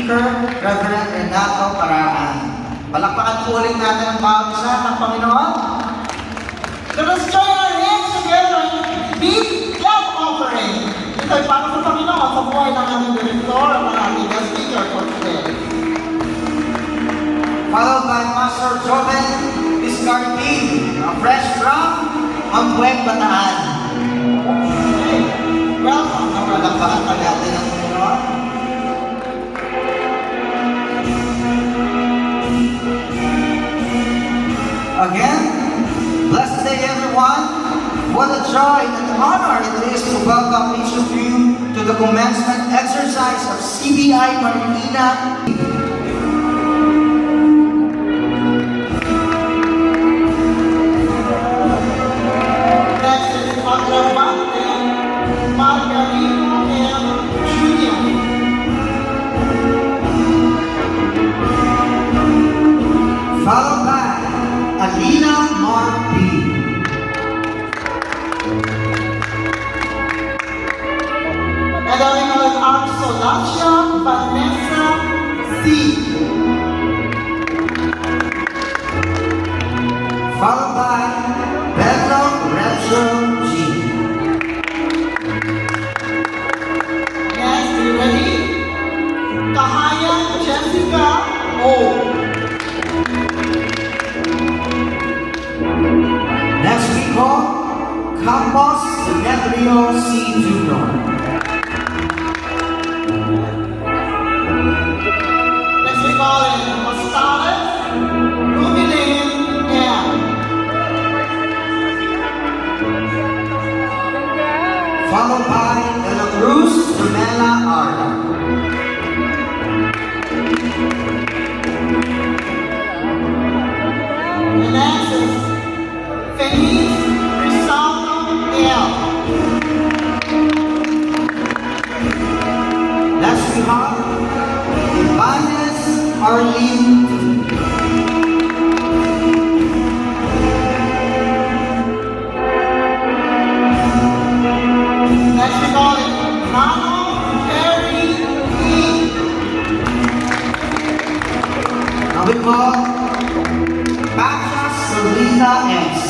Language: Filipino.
Speaker, Reverend Renato Paraan. Palakpakan po ulit natin ang bawat isa ng Panginoon. Let us join our hands together in big love offering. Ito ay para sa Panginoon sa buhay ng aming director at ng aming guest speaker for today. Followed by Pastor Joven Piscarpin, a fresh from Mambueng, Bataan. Okay. Welcome. Palakpakan pa natin ang Panginoon. Again, blessed day everyone. What a joy and honor it is to welcome each of you to the commencement exercise of CBI Marikina. Next is Agrawante, Margarino M. Jr. Followed by Alina Marpi. And then we have Arsolacia Vanessa C. Followed by Pedro Renzo G. Next, you ready? Kahaya Jessica O. Next we call Campos Demetrio C. Jr. Next we call in Mostales Rubilin M. Followed by De La Cruz Jamela Arda. The next is Feliz Rizaldo L. Next we have Ibanez Arlene T. Next we call it Mano Perry E. Now we call Pacha Selena S.